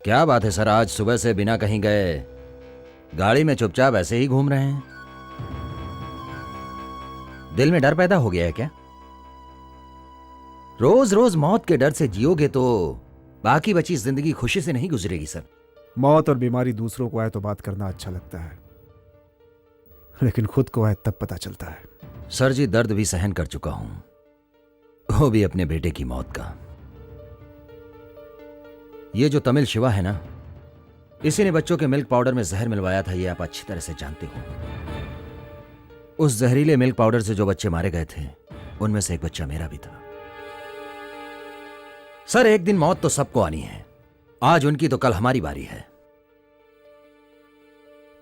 क्या बात है सर, आज सुबह से बिना कहीं गए गाड़ी में चुपचाप ऐसे ही घूम रहे हैं? दिल में डर पैदा हो गया है क्या? रोज रोज मौत के डर से जियोगे तो बाकी बची जिंदगी खुशी से नहीं गुजरेगी सर। मौत और बीमारी दूसरों को आए तो बात करना अच्छा लगता है, लेकिन खुद को आए तब पता चलता है। सर जी, दर्द भी सहन कर चुका हूं, वो भी अपने बेटे की मौत का। ये जो तमिल शिवा है ना, इसी ने बच्चों के मिल्क पाउडर में जहर मिलवाया था, ये आप अच्छी तरह से जानते हो। उस जहरीले मिल्क पाउडर से जो बच्चे मारे गए थे उनमें से एक बच्चा मेरा भी था। सर, एक दिन मौत तो सबको आनी है, आज उनकी तो कल हमारी बारी है।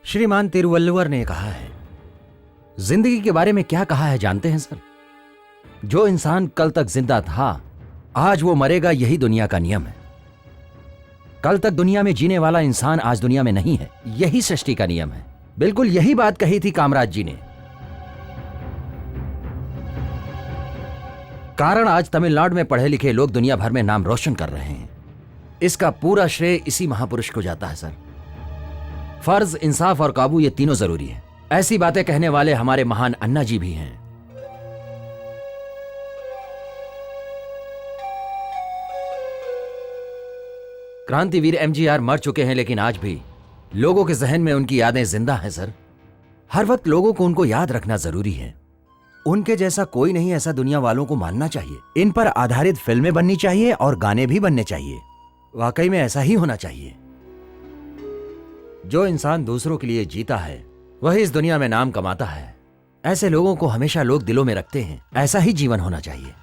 श्रीमान तिरुवल्लुवर ने कहा है, जिंदगी के बारे में क्या कहा है जानते हैं सर? जो इंसान कल तक जिंदा था आज वो मरेगा, यही दुनिया का नियम है। कल तक दुनिया में जीने वाला इंसान आज दुनिया में नहीं है, यही सृष्टि का नियम है। बिल्कुल यही बात कही थी कामराज जी ने। कारण आज तमिलनाडु में पढ़े लिखे लोग दुनिया भर में नाम रोशन कर रहे हैं। इसका पूरा श्रेय इसी महापुरुष को जाता है सर। फर्ज, इंसाफ और काबू, ये तीनों जरूरी है। ऐसी बातें कहने वाले हमारे महान अन्ना जी भी हैं। क्रांतिवीर एमजीआर मर चुके हैं, लेकिन आज भी लोगों के जहन में उनकी यादें जिंदा हैं सर। हर वक्त लोगों को उनको याद रखना जरूरी है। उनके जैसा कोई नहीं, ऐसा दुनिया वालों को मानना चाहिए। इन पर आधारित फिल्में बननी चाहिए और गाने भी बनने चाहिए। वाकई में ऐसा ही होना चाहिए। जो इंसान दूसरों के लिए जीता है वही इस दुनिया में नाम कमाता है। ऐसे लोगों को हमेशा लोग दिलों में रखते हैं। ऐसा ही जीवन होना चाहिए।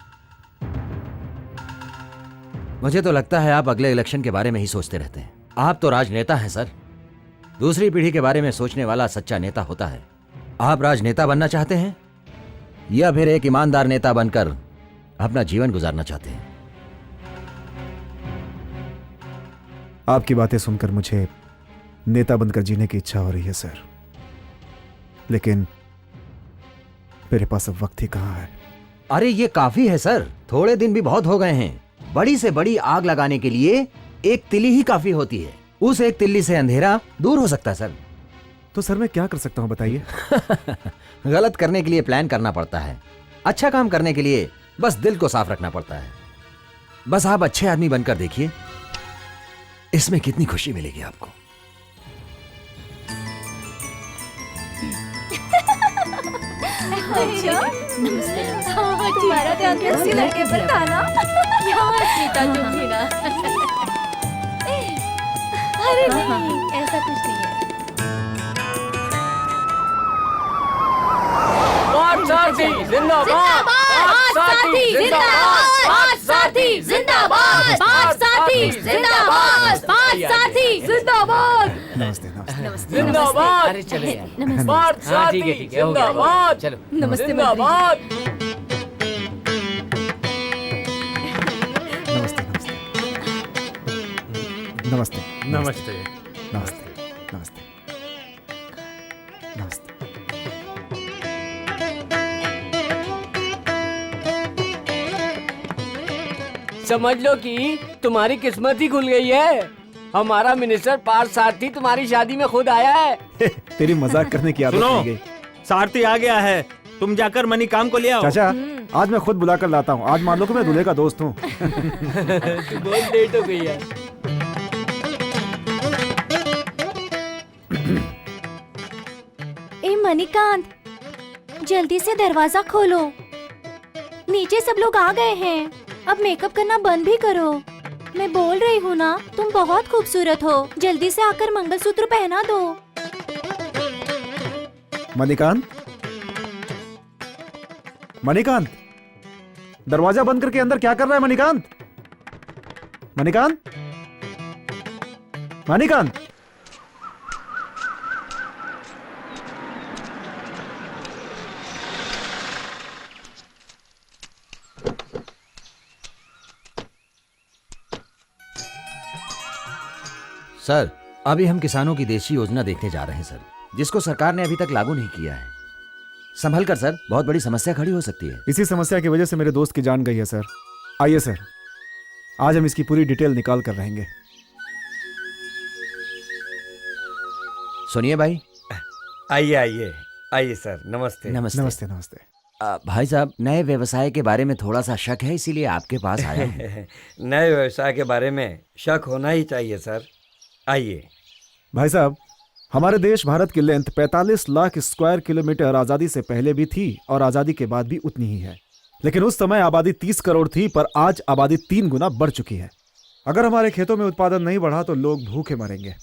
मुझे तो लगता है आप अगले इलेक्शन के बारे में ही सोचते रहते हैं। आप तो राजनेता हैं सर। दूसरी पीढ़ी के बारे में सोचने वाला सच्चा नेता होता है। आप राजनेता बनना चाहते हैं या फिर एक ईमानदार नेता बनकर अपना जीवन गुजारना चाहते हैं? आपकी बातें सुनकर मुझे नेता बनकर जीने की इच्छा हो रही है सर, लेकिन मेरे पास अब वक्त ही कहां है। अरे ये काफी है सर, थोड़े दिन भी बहुत हो गए हैं। बड़ी से बड़ी आग लगाने के लिए एक तिल्ली ही काफी होती है। उस एक तिल्ली से अंधेरा दूर हो सकता है सर। तो सर मैं क्या कर सकता हूं बताइए? गलत करने के लिए प्लान करना पड़ता है, अच्छा काम करने के लिए बस दिल को साफ रखना पड़ता है। बस आप अच्छे आदमी बनकर देखिए, इसमें कितनी खुशी मिलेगी आपको। नमस्ते। तुम्हारा ध्यान तो उसी लड़के पर था ना? यार सीता चुप थी ना। अरे नहीं, ऐसा कुछ नहीं है। साथी जिंदाबाद, साथी जिंदाबाद, साथी जिंदाबाद, साथी जिंदाबाद, साथी जिंदाबाद। नमस्ते नमस्ते। जिंदाबाद। अरे चलो यार। नमस्ते। हाँ ठीक है हो गया। जिंदाबाद। चलो नमस्ते जिंदाबाद। नमस्ते नमस्ते नमस्ते नमस्ते। नमस्ते नमस्ते नमस्ते। समझ लो कि तुम्हारी किस्मत ही खुल गई है। हमारा मिनिस्टर पार्थ सारथी तुम्हारी शादी में खुद आया है। तेरी मजाक करने की आदत सुनो, नहीं गई। सारथी आ गया है, तुम जाकर मनी काम को ले आओ। चाचा, आज मैं खुद बुलाकर लाता हूँ। आज मान लो कि मैं दूल्हे का दोस्त हूँ। तू बहुत लेट हो गई है। ए मणिकांत, जल्दी से दरवाजा खोलो। नीचे सब लोग आ गए हैं। अब मेकअप करना बंद भी करो। मैं बोल रही हूँ ना, तुम बहुत खूबसूरत हो। जल्दी से आकर मंगलसूत्र पहना दो। मणिकांत, मणिकांत, दरवाजा बंद करके अंदर क्या कर रहा है मणिकांत? मणिकांत, मणिकांत। सर, अभी हम किसानों की देशी योजना देखने जा रहे हैं सर, जिसको सरकार ने अभी तक लागू नहीं किया है। संभल कर सर, बहुत बड़ी समस्या खड़ी हो सकती है। इसी समस्या की वजह से मेरे दोस्त की जान गई है सर। आइए सर, आज हम इसकी पूरी डिटेल निकाल कर रहेंगे। सुनिए भाई। आइए आइए आइए सर, नमस्ते। नमस्ते। नमस्ते नमस्ते। भाई साहब, नए व्यवसाय के बारे में थोड़ा सा शक है, इसीलिए आपके पास आया हूं। नए व्यवसाय के बारे में शक होना ही चाहिए सर। आइए। भाई साहब, हमारे देश भारत की लेंथ 45 लाख स्क्वायर किलोमीटर आजादी से पहले भी थी और आजादी के बाद भी उतनी ही है। लेकिन उस समय आबादी 30 करोड़ थी, पर आज आबादी 3 गुना बढ़ चुकी है। अगर हमारे खेतों में उत्पादन नहीं बढ़ा तो लोग भूखे मरेंगे।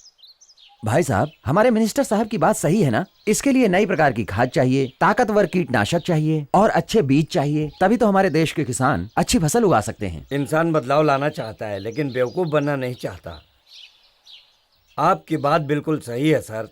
भाई साहब, हमारे मिनिस्टर साहब की बात सही है ना? इसके लिए नई प्रकार की खाद चाहिए, ताकतवर कीटनाशक चाहिए और अच्छे बीज चाहिए, तभी तो हमारे देश के किसान अच्छी फसल उगा सकते हैं। इंसान बदलाव लाना चाहता है लेकिन बेवकूफ़ बनना नहीं चाहता। आपकी बात बिल्कुल सही है सर।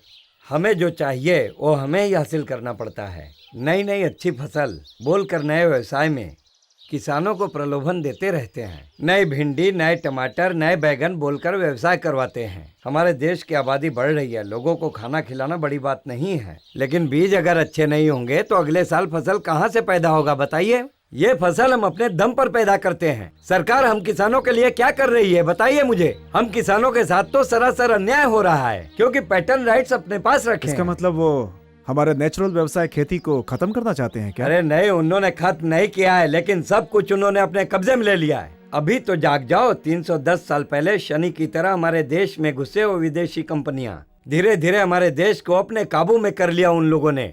हमें जो चाहिए वो हमें ही हासिल करना पड़ता है। नई नई अच्छी फसल बोलकर नए व्यवसाय में किसानों को प्रलोभन देते रहते हैं। नए भिंडी, नए टमाटर, नए बैगन बोलकर व्यवसाय करवाते हैं। हमारे देश की आबादी बढ़ रही है, लोगों को खाना खिलाना बड़ी बात नहीं है, लेकिन बीज अगर अच्छे नहीं होंगे तो अगले साल फसल कहाँ से पैदा होगा बताइए? ये फसल हम अपने दम पर पैदा करते हैं। सरकार हम किसानों के लिए क्या कर रही है बताइए मुझे? हम किसानों के साथ तो सरासर अन्याय हो रहा है, क्योंकि पैटर्न राइट्स अपने पास रखे इसका हैं। मतलब वो हमारे नेचुरल व्यवसाय खेती को खत्म करना चाहते हैं क्या? अरे नहीं, उन्होंने खत्म नहीं किया है, लेकिन सब कुछ उन्होंने अपने कब्जे में ले लिया है। अभी तो जाग जाओ, 310 साल पहले शनि की तरह हमारे देश में घुसे वो विदेशी कंपनियां धीरे धीरे हमारे देश को अपने काबू में कर लिया उन लोगों ने।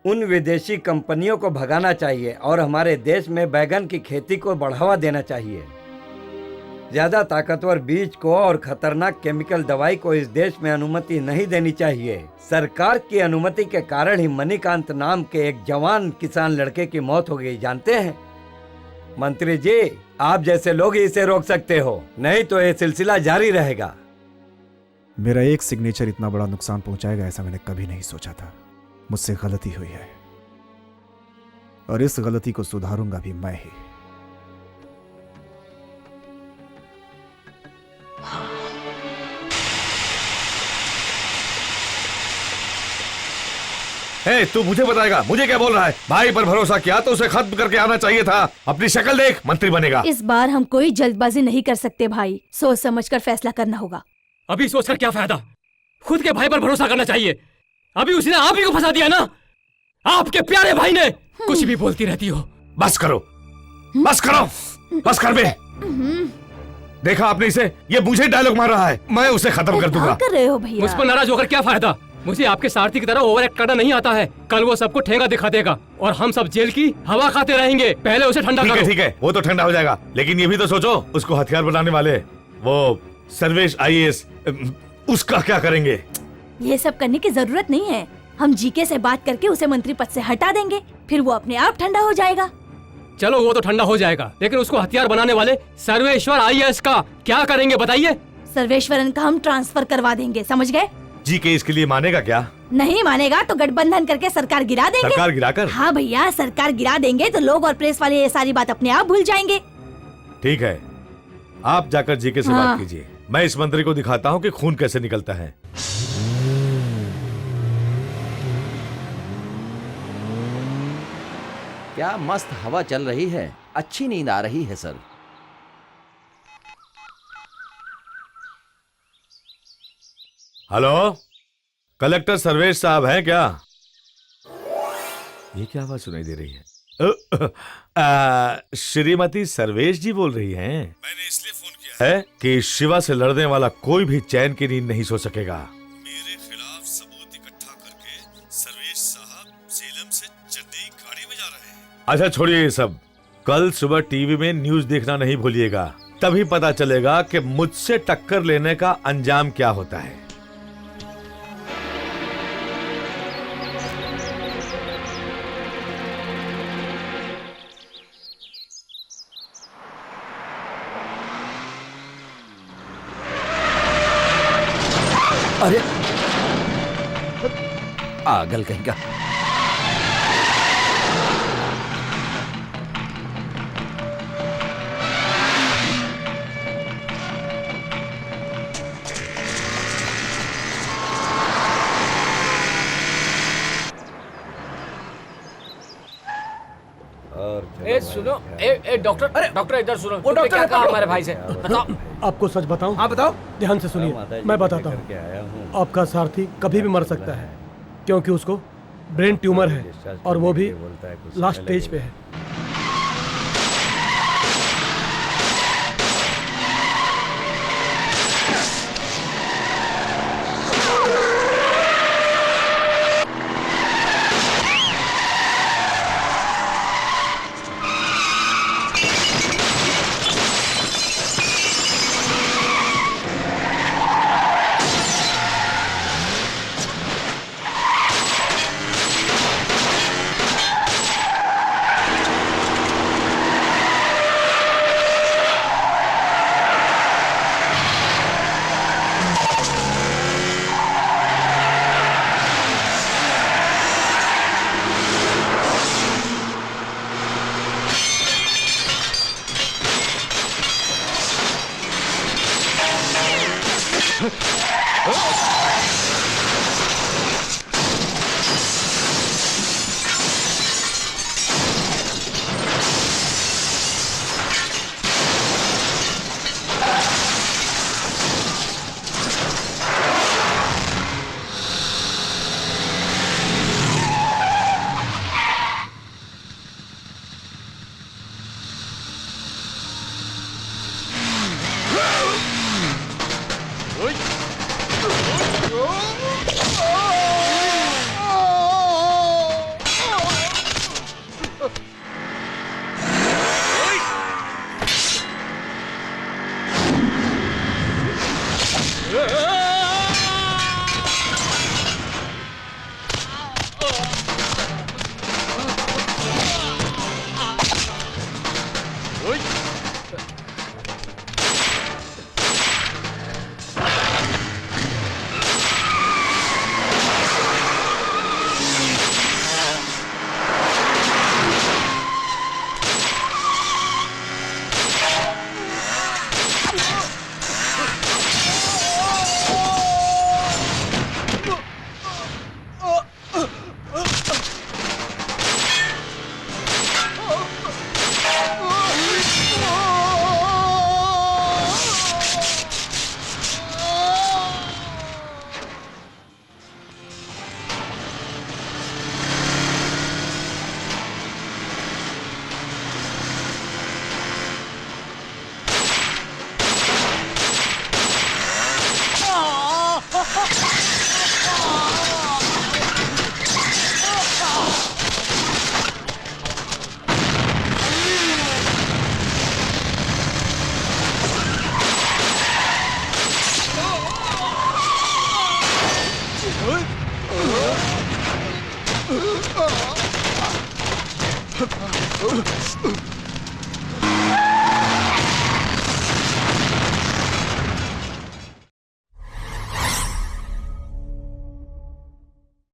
उन विदेशी कंपनियों को भगाना चाहिए और हमारे देश में बैगन की खेती को बढ़ावा देना चाहिए। ज्यादा ताकतवर बीज को और खतरनाक केमिकल दवाई को इस देश में अनुमति नहीं देनी चाहिए। सरकार की अनुमति के कारण ही मणिकांत नाम के एक जवान किसान लड़के की मौत हो गई, जानते हैं? मंत्री जी, आप जैसे लोग ही इसे रोक सकते हो, नहीं तो ये सिलसिला जारी रहेगा। मेरा एक सिग्नेचर इतना बड़ा नुकसान पहुंचाएगा ऐसा मैंने कभी नहीं सोचा था। मुझसे गलती हुई है और इस गलती को सुधारूंगा भी मैं ही। हे, तू मुझे बताएगा? मुझे क्या बोल रहा है? भाई पर भरोसा किया तो उसे खत्म करके आना चाहिए था। अपनी शक्ल देख, मंत्री बनेगा। इस बार हम कोई जल्दबाजी नहीं कर सकते भाई, सोच समझकर फैसला करना होगा। अभी सोचकर क्या फायदा? खुद के भाई पर भरोसा करना चाहिए। अभी उसने आप ही को फंसा दिया ना, आपके प्यारे भाई ने। कुछ भी बोलती रहती हो। बस करो, बस करो, बस कर बे। देखा आपने इसे? ये मुझे डायलॉग मार रहा है। मैं उसे खत्म कर दूंगा। क्या कर रहे हो भैया? मुझ पर नाराज होकर क्या फायदा? मुझे आपके सारथी की तरह ओवर एक्ट करना नहीं आता है। कल वो सबको ठेंगा दिखा देगा और हम सब जेल की हवा खाते रहेंगे। पहले उसे ठंडा करो। ठीक है, वो तो ठंडा हो जाएगा, लेकिन ये भी तो सोचो, उसको हथियार बनाने वाले वो सर्वेश IAS, उसका क्या करेंगे? ये सब करने की जरूरत नहीं है। हम जीके से बात करके उसे मंत्री पद से हटा देंगे, फिर वो अपने आप ठंडा हो जाएगा। चलो वो तो ठंडा हो जाएगा, लेकिन उसको हथियार बनाने वाले सर्वेश्वर IAS का क्या करेंगे बताइए? सर्वेश्वरन का हम ट्रांसफर करवा देंगे, समझ गए? जी के इसके लिए मानेगा क्या? नहीं मानेगा तो गठबंधन करके सरकार गिरा देंगे। सरकार गिराकर? हाँ भैया, सरकार गिरा देंगे तो लोग और प्रेस वाले ये सारी बात अपने आप भूल जाएंगे। ठीक है, आप जाकर जीके से हाँ। बात कीजिए। मैं इस मंत्री को दिखाता हूँ कि खून कैसे निकलता है। क्या मस्त हवा चल रही है, अच्छी नींद आ रही है सर। हेलो, कलेक्टर सर्वेश साहब हैं क्या? ये क्या आवाज सुनाई दे रही है? श्रीमती सर्वेश जी बोल रही हैं। मैंने इसलिए फोन किया है कि शिवा से लड़ने वाला कोई भी चैन की नींद नहीं सो सकेगा। मेरे खिलाफ सबूत इकट्ठा करके सर्वेश साहब सेलम से चेन्नई गाड़ी में जा रहे हैं। अच्छा छोड़िए ये सब, कल सुबह टीवी में न्यूज देखना नहीं भूलिएगा, तभी पता चलेगा कि मुझसे टक्कर लेने का अंजाम क्या होता है। अरे आगल कहीं का। और ए सुनो, ए डॉक्टर, डॉक्टर इधर सुनो। वो डॉक्टर क्या कहा हमारे भाई से बताओ। आपको सच बताऊं? हाँ बताओ। ध्यान से सुनिए, मैं बताता हूँ। आपका सारथी कभी भी मर सकता है, क्योंकि उसको ब्रेन ट्यूमर है और वो भी लास्ट स्टेज पे है। Oh!